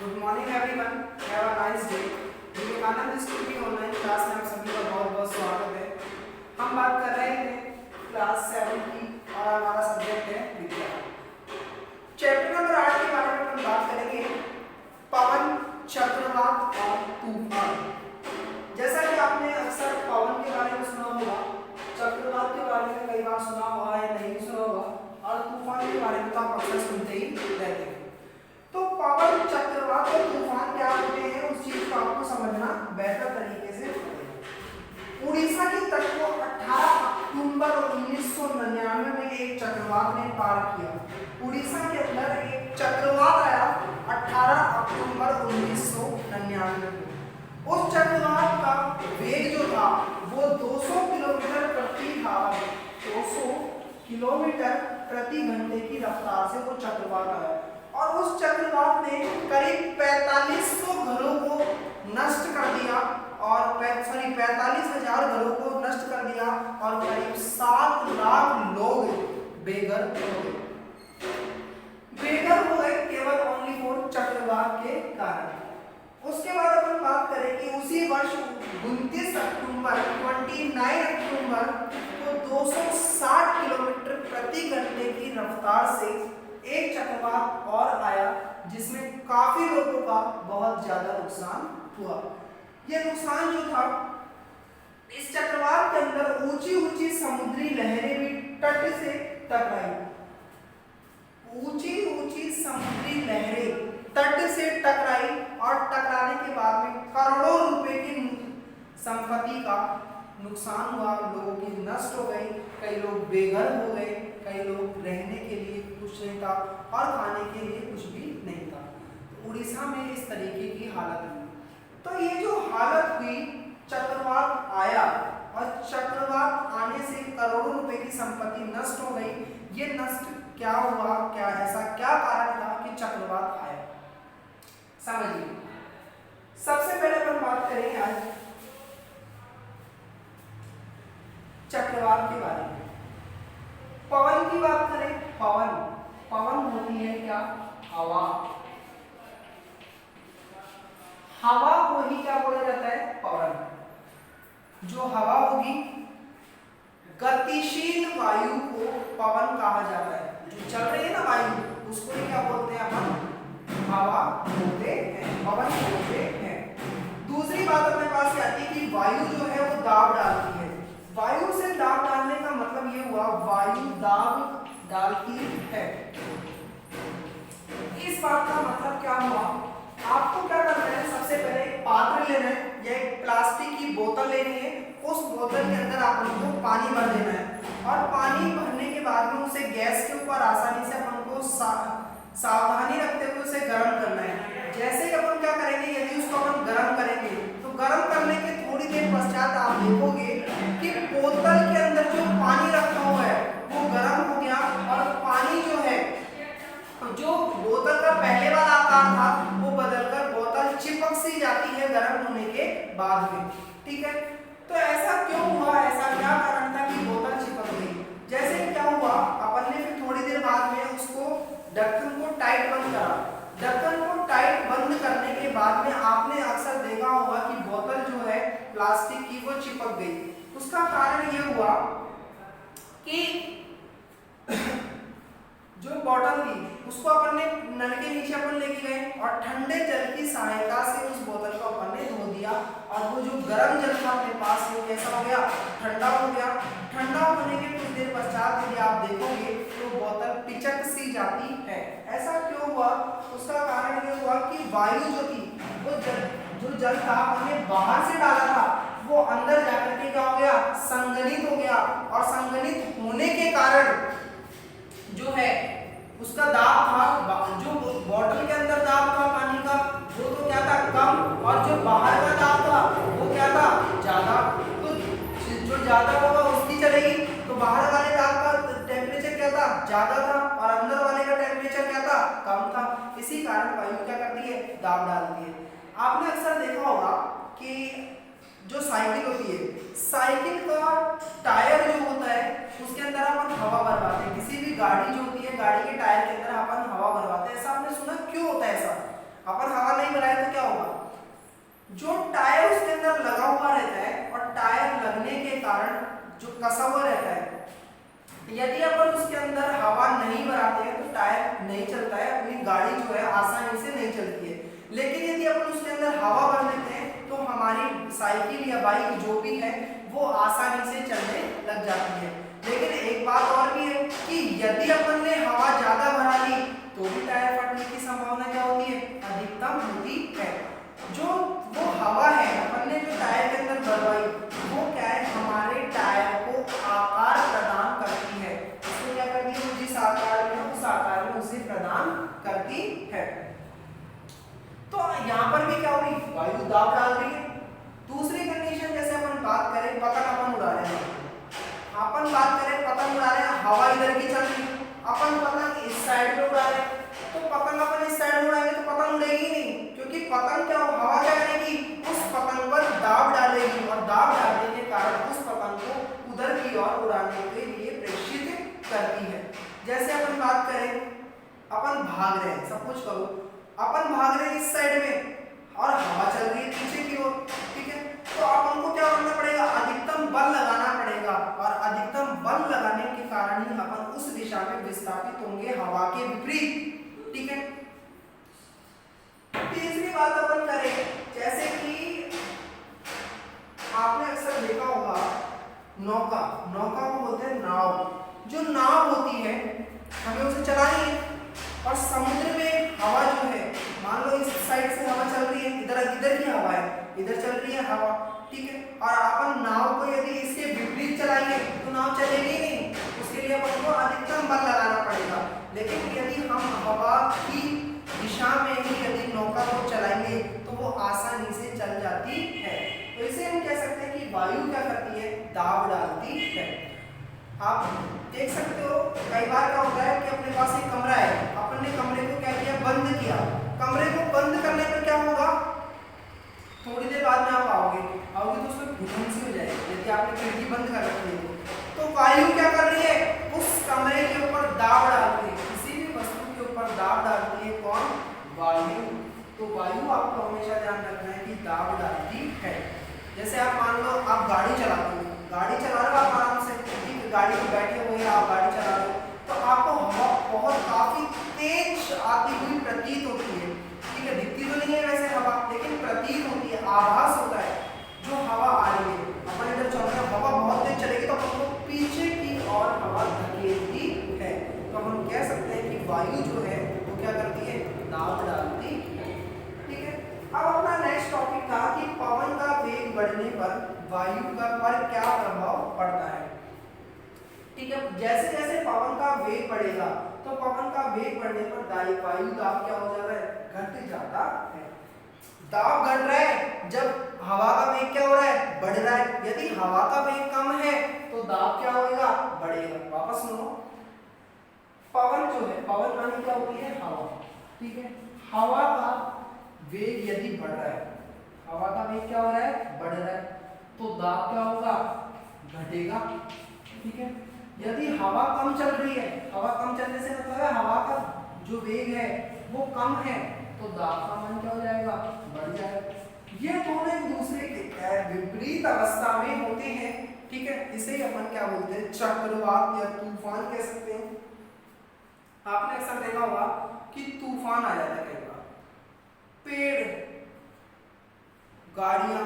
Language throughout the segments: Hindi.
Good morning everyone, have a nice day. Vivekananda school की ऑनलाइन क्लास में आप सभी का बहुत बहुत स्वागत है। हम बात कर रहे हैं क्लास 7 की और हमारा सब्जेक्ट है विज्ञान। चैप्टर नंबर 8 के बारे में हम बात करेंगे, पवन, चक्रवात और तूफान। जैसा कि आपने अक्सर पवन के बारे में सुना होगा, चक्रवात के बारे में कई बार सुना होगा या नहीं सुना होगा, और तूफान के बारे में तो आप अक्सर सुनते ही रहते हैं। तो पवन, चक्रवात और तूफान क्या होते हैं, उस चीज को आपको समझना बेहतर तरीके से पड़ेगा। उड़ीसा की तट को 18 अक्टूबर 1999 में एक चक्रवात ने पार किया। उड़ीसा के अंदर एक चक्रवात आया 18 अक्टूबर 1999 में। उस चक्रवात का वेग जो था वो 200 किलोमीटर प्रति था। 200 किलोमीटर प्रति घंटे की रफ्तार से वो चक्रवात आया और उस चक्रवात ने करीब 4500 घरों को नष्ट कर दिया और 45,000 घरों को नष्ट कर दिया और करीब 7 लाख लोग बेघर हो गए। बेघर हो गए केवल ओनली फॉर चक्रवात के कारण। उसके बाद अपन बात करें कि उसी वर्ष 29 अक्टूबर को 260 किलोमीटर प्रति घंटे की रफ्तार से एक चक्रवात और आया, जिसमें काफी लोगों का बहुत ज्यादा नुकसान हुआ। यह नुकसान जो था, इस चक्रवात के अंदर ऊंची ऊंची समुद्री लहरें भी तट से टकराई। ऊंची ऊंची समुद्री लहरें तट से टकराई और टकराने के बाद में करोड़ों रुपए की संपत्ति का नुकसान हुआ। लोगों की नष्ट हो गई, कई लोग बेघर हो गए, कई लोग रहने के लिए कुछ नहीं था और खाने के लिए कुछ भी नहीं था। तो उड़ीसा में इस तरीके की हालत हुई। तो ये जो हालत हुई, चक्रवात आया और चक्रवात आने से करोड़ों रुपए की संपत्ति नष्ट हो गई। ये नष्ट क्या हुआ, क्या ऐसा क्या कारण था कि चक्रवात आया, समझिए। सबसे पहले अपन बात करेंगे आज चक्रवात के बारे में। पवन की बात करें, पवन होती है क्या, हवा। हवा को ही क्या बोला जाता है, पवन। जो हवा होगी, गतिशील वायु को पवन कहा जाता है। जो चल रही है ना वायु, उसको ही क्या बोलते हैं अपन, हवा बोलते हैं, पवन बोलते हैं। दूसरी बात अपने पास आती है कि वायु जो है वो दाब डालती है। वायु से दाब डालने का मतलब ये हुआ, वायु दाब डालती है। इस बात का मतलब क्या हुआ, आपको क्या करना है, सबसे पहले एक पात्र लेना है या एक प्लास्टिक की बोतल लेनी है। उस बोतल के अंदर आपको पानी भर देना है और पानी भरने के बाद में उसे गैस के ऊपर आसानी से अपन को सावधानी रखते हुए उसे गर्म करना है। जैसे ही अपन क्या करेंगे, यदि उसको अपन गर्म करेंगे तो गर्म करने के थोड़ी देर पश्चात आप देखोगे कि बोतल के अंदर जो पानी रखा हुआ है वो गर्म हो गया और पानी जो है, जो बोतल का पहले वाला आकार था वो बदलकर बोतल चिपक सी जाती है गर्म होने के बाद में। ठीक है, तो ऐसा क्यों हुआ, ऐसा क्या कारण था कि बोतल चिपक गई। जैसे क्या हुआ, अपन ने फिर थोड़ी देर बाद में उसको ढक्कन को टाइट बंद करा। ढक्कन को टाइट बंद करने के बाद में आपने अक्सर देखा होगा कि बोतल जो है प्लास्टिक की वो चिपक गई। उसका कारण ये हुआ कि जो बॉटल थी उसको अपन ने नल के नीचे अपन लेके गए और ठंडे जल की सहायता से उस बोतल को अपन ने धो दिया और वो जो गर्म जल था अपने पास वो कैसा हो गया, ठंडा हो गया। ठंडा होने के कुछ देर पश्चात यदि आप देखोगे तो बोतल पिचक सी जाती है। ऐसा क्यों हुआ, उसका कारण ये हुआ कि वायु जो थी वो जो जल था हमने बाहर से डाला था वो अंदर जाकर के क्या हो गया, संघनित हो गया और संघनित होने के कारण जो है उसका दाब था, जो बोतल के अंदर दाब था पानी का वो तो क्या था, कम, और जो बाहर का दाब था वो क्या था, ज्यादा। तो जो ज्यादा होगा उसकी चलेगी, तो बाहर वाले दाब का टेम्परेचर क्या था, ज्यादा था, और अंदर वाले का टेम्परेचर क्या था, कम था। इसी कारण वायु क्या करती है, दाब डालती है। आपने अक्सर देखा होगा कि जो साइकिल होती है, साइकिल का टायर जो होता है उसके अंदर अपन हवा भरवाते हैं। किसी भी गाड़ी जो होती है, गाड़ी के टायर के अंदर अपन हवा भरवाते हैं। ऐसा आपने सुना, क्यों होता है ऐसा? अपन हवा नहीं बनाए तो क्या होगा, जो टायर उसके अंदर लगा हुआ रहता है और टायर लगने के कारण जो कसा हुआ रहता है, यदि अपन उसके अंदर हवा नहीं भराते हैं तो टायर नहीं चलता है, अपनी गाड़ी जो है आसानी से नहीं चलती है। लेकिन यदि अपन उसके अंदर हवा भर लेते हैं तो हमारी साइकिल या बाइक जो भी है वो आसानी से चलने लग जाती है। लेकिन एक बात और भी है कि यदि अपन ने हवा ज्यादा भरा ली तो भी टायर फटने की संभावना क्या होती है, अधिकतम होती है। जो वो हवा है अपन ने जो टायर के अंदर भरवाई वो क्या है, हमारे टायर को आकार प्रदान करती है। उसको क्या करती है, जिस आकार में उस आकार में उसे प्रदान करती है। तो यहाँ पर भी क्या होगी, वायु दाब डाल रही है। दूसरी कंडीशन जैसे अपन बात करें पतंग अपन उड़ा रहे हैं, अपन बात करें पतंग उड़ा रहे हैं, हवा इधर की चल रही है, अपन पतंग इस साइड में उड़ा रहे हैं, तो पतंग अपन इस साइड में उड़ाएंगे तो पतंग उड़ेगी नहीं, क्योंकि पतंग क्या, हवा क्या करेगी, उस पतंग पर दाब डालेगी और दाब डालने के कारण उस पतंग को उधर की ओर उड़ाने के लिए प्रेषित करती है। जैसे अपन बात करें, अपन भाग रहे हैं, सब कुछ करो, अपन भाग रहे हैं इस साइड में और हवा चल रही है पीछे की ओर, ठीक है, तो अपन को क्या करना पड़ेगा, अधिकतम बल लगाना पड़ेगा और अधिकतम बल लगाने के कारण ही अपन उस दिशा में विस्थापित होंगे हवा के विपरीत, ठीक है। तीसरी बात अपन करें, जैसे कि आपने अक्सर देखा होगा नौका, नौका को बोलते हैं नाव। जो नाव होती है हमें उसे चलानी है और समुद्र में हवा जो है, मान लो इस साइड से हवा चल रही है, इधर की हवा है, इधर चल रही है हवा, ठीक है, और अपन नाव को यदि इसके विपरीत चलाएंगे तो नाव चलेगी नहीं, उसके लिए अपन को अधिकतम बल लगाना पड़ेगा। लेकिन यदि हम हवा की दिशा में ही यदि नौका को चलाएंगे तो वो आसानी से चल जाती है। तो इसे हम कह सकते हैं कि वायु क्या करती है, दाब डालती है। आप देख सकते हो कई बार क्या होता है कि अपने पास एक कमरा है, अपन ने कमरे को क्या किया, बंद किया, कमरे को बंद करने पर क्या होगा, थोड़ी देर बाद में आप आओगे तो उसमें भूकंप सी हो जाएगी यदि आपने खिड़की बंद कर रखी है तो वायु क्या कर रही है, उस कमरे के ऊपर दाब डालती है, किसी भी वस्तु के ऊपर दाब डालती है, कौन, वायु। तो वायु आपको हमेशा ध्यान रखना है कि दाब डालती है। जैसे आप मान लो आप गाड़ी चलाते हो, गाड़ी चला रहे हो आप आराम से, ठीक, गाड़ी में बैठे हुए आप गाड़ी चला रहे हो तो आपको हवा बहुत काफी तेज आती हुई प्रतीत होती है, ठीक है, दिखती तो नहीं है वैसे हवा, लेकिन प्रतीत होती है, आभास होता है जो हवा आ रही है। अपन इधर चल रहे हैं, हवा बहुत तेज चलेगी तो अपन को पीछे की ओर हवा धकेलती है। तो हम कह सकते हैं कि वायु जो है वो क्या करती है, दाब डालती है, ठीक है। अब अपना नेक्स्ट टॉपिक था कि पवन का वेग बढ़ने पर वायु का पर क्या प्रभाव पड़ता है, ठीक है। जैसे जैसे पवन का वेग बढ़ेगा तो पवन का वेग बढ़ने पर वायु दाब क्या हो जाता है, घट जाता है। दाब घट रहा है जब हवा का वेग क्या हो रहा है, बढ़ रहा है। यदि हवा का वेग कम है तो दाब क्या होगा, बढ़ेगा। वापस सुनो, पवन जो है, पवन मानी क्या होती है, हवा, ठीक है, हवा का वेग यदि बढ़ रहा है, हवा का वेग क्या हो रहा है, बढ़ रहा है, तो दाब क्या होगा, घटेगा, ठीक है। यदि हवा कम चल रही है, हवा कम चलने से मतलब है हवा का जो वेग है वो कम है तो दाब का मान क्या हो जाएगा, बढ़ जाएगा। ये दोनों एक दूसरे के विपरीत अवस्था में होते हैं, ठीक है। इसे अपन क्या बोलते हैं, चक्रवात या तूफान कह सकते हैं। आपने अक्सर देखा होगा कि तूफान आ जाता है कई बार, पेड़, गाड़ियां,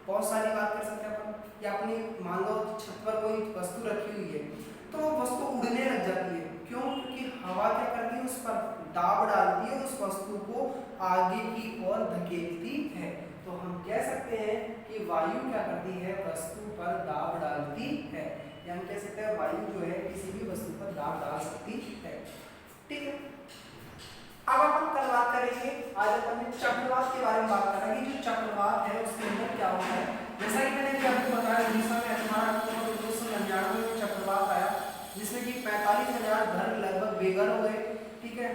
बहुत सारी बात कर सकते हैं अपन, या अपनी मान लो छत पर कोई वस्तु रखी हुई है तो वो वस्तु उड़ने लग जाती है, क्यों, क्योंकि हवा क्या करती है, उस पर दाब डालती है, उस वस्तु को आगे की ओर धकेलती है। तो हम कह सकते हैं कि वायु क्या करती है, वस्तु पर दाब डालती है, या हम कह सकते हैं वायु जो है किसी भी वस्तु पर दाब डाल सकती है, ठीक है। अब अपन कल बात करेंगे, आज अपन ने चक्रवात के बारे में बात करेंगे। जो चक्रवात है उसके अंदर क्या होता है, जैसा कि मैंने आपको बताया, उड़ीसा में 18 अक्टूबर 1999 में चक्रवात आया जिसमें कि 45,000 घर लगभग बेघर हो गए, ठीक है,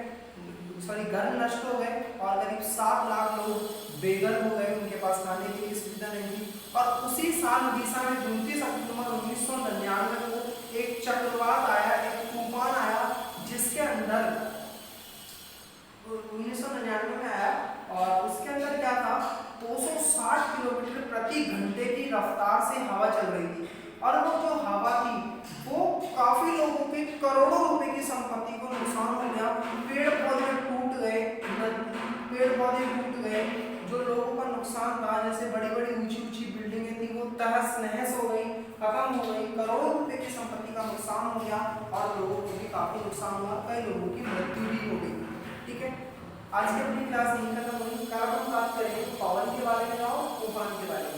सॉरी घर नष्ट हो गए और करीब 7 लाख लोग बेघर हो गए, उनके पास खाने के लिए सुविधा नहीं थी। और उसी साल उड़ीसा में 29 अक्टूबर 1999 को एक चक्रवात आया, एक तूफान आया जिसके अंदर 1999 में आया प्रति घंटे की रफ्तार से हवा चल रही थी और वो जो हवा थी वो काफी लोगों के करोड़ों रुपए की संपत्ति को नुकसान हो गया। पेड़ पौधे टूट गए, जो लोगों का नुकसान था, जैसे बड़ी बड़ी ऊंची ऊंची बिल्डिंगें थी वो तहस नहस हो गई, खत्म हो गई, करोड़ों रुपए की संपत्ति का नुकसान हो गया और लोगों को भी काफी नुकसान हुआ, कई लोगों की मृत्यु भी हो गई। ठीक है, आज की अपनी क्लास यहीं खत्म हुई। कल हम बात करेंगे पवन के बारे में और तूफान के बारे में।